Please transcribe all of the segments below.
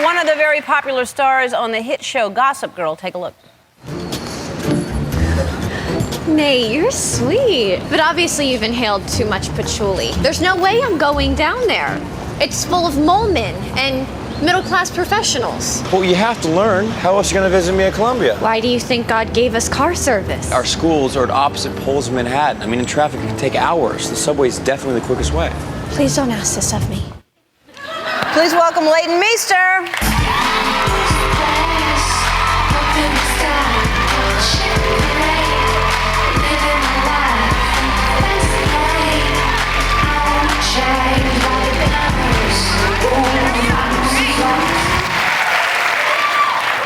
one of the very popular stars on the hit show Gossip Girl. Take a look. Nate, you're sweet. But obviously you've inhaled too much patchouli. There's no way I'm going down there. It's full of mole men and middle-class professionals. Well, you have to learn. How else are you going to visit me at Columbia? Why do you think God gave us car service? Our schools are at opposite poles of Manhattan. I mean, in traffic, it can take hours. The subway is definitely the quickest way. Please don't ask this of me. Please welcome Leighton Meester.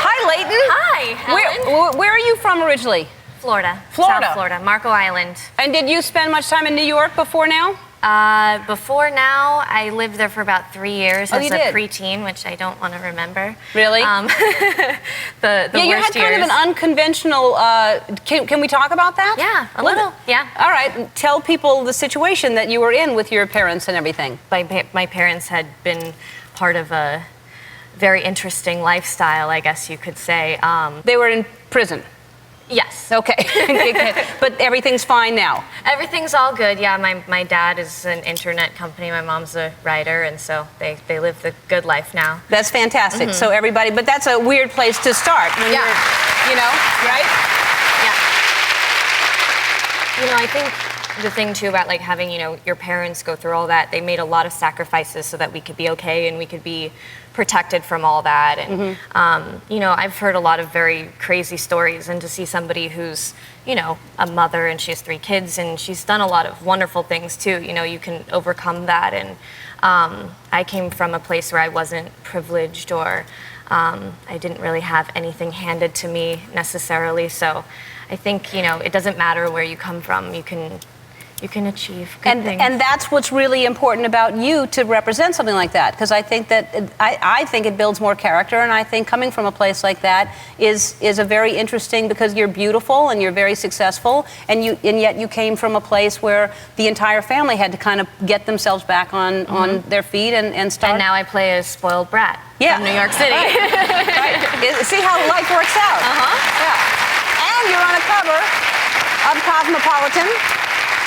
Hi, Leighton. Hi, Helen. Where are you from originally? Florida. Florida. South Florida, Marco Island. And did you spend much time in New York before now? Before now, I lived there for about 3 years as you a did? preteen, which I don't want to remember. Really? The Yeah, you had worst kind of years. an unconventional, can we talk about that? Yeah, a little, yeah. All right, tell people the situation that you were in with your parents and everything. My parents had been part of a very interesting lifestyle, I guess you could say. They were in prison. Yes. Okay. But everything's fine now. Everything's all good, yeah. My dad is an internet company, my mom's a writer, and so they live the good life now. That's fantastic. So everybody, but that's a weird place to start when you're, right? Yeah. You know, I think the thing too about like having, your parents go through all that, they made a lot of sacrifices so that we could be okay and we could be protected from all that. And, I've heard a lot of very crazy stories, and to see somebody who's, a mother and she has 3 kids and she's done a lot of wonderful things too, you can overcome that. And I came from a place where I wasn't privileged or I didn't really have anything handed to me necessarily. So I think, it doesn't matter where you come from, you can achieve good things. And that's what's really important about you to represent something like that, because I think that I think it builds more character, and I think coming from a place like that is a very interesting, because you're beautiful and you're very successful, and yet you came from a place where the entire family had to kind of get themselves back on their feet and start. And now I play a spoiled brat from New York City. Right. See how life works out. Yeah. And you're on a cover of Cosmopolitan.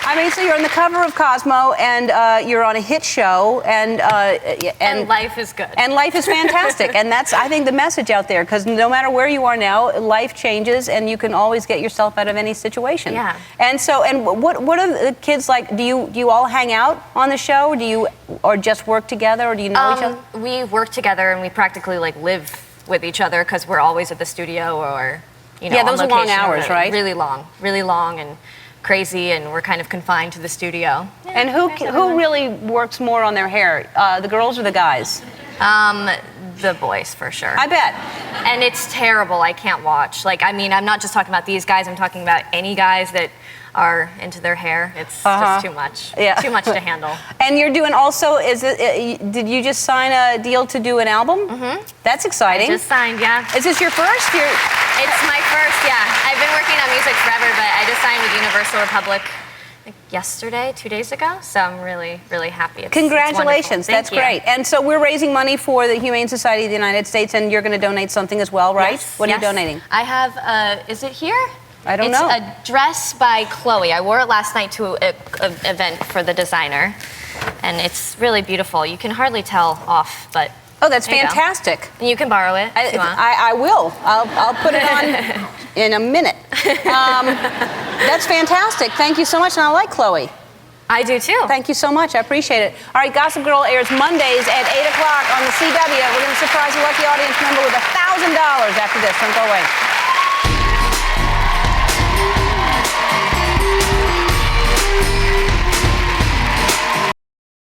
I mean, so you're on the cover of Cosmo, and you're on a hit show, and life is good. And life is fantastic, and that's, I think, the message out there, because no matter where you are now, life changes, and you can always get yourself out of any situation. Yeah. And so, and what are the kids like? Do you all hang out on the show? Or just work together, or do you know each other? We work together, and we practically live with each other because we're always at the studio or yeah, those on are long location hours, right? Really long, and crazy, and we're kind of confined to the studio. Yeah, and who really works more on their hair, the girls or the guys? The boys, for sure. I bet. And it's terrible. I can't watch. I'm not just talking about these guys. I'm talking about any guys that are into their hair. It's just too much. Yeah. Too much to handle. And you're doing also, did you just sign a deal to do an album? Mm-hmm. That's exciting. I just signed, yeah. Is this your first? It's my first, yeah. I've been working on music forever, but I just signed with Universal Republic yesterday, 2 days ago. So I'm really, really happy. Congratulations. That's great. And so we're raising money for the Humane Society of the United States, and you're going to donate something as well, right? Yes, what are you donating? I have, is it here? I don't know. It's a dress by Chloe. I wore it last night to an event for the designer, and it's really beautiful. You can hardly tell off, but oh, that's fantastic. And you can borrow it if you want. I will. I'll put it on in a minute. That's fantastic. Thank you so much, and I like Chloe. I do too. Thank you so much. I appreciate it. All right, Gossip Girl airs Mondays at 8 o'clock on the CW. We're going to surprise a lucky audience member with $1,000 after this. Don't go away.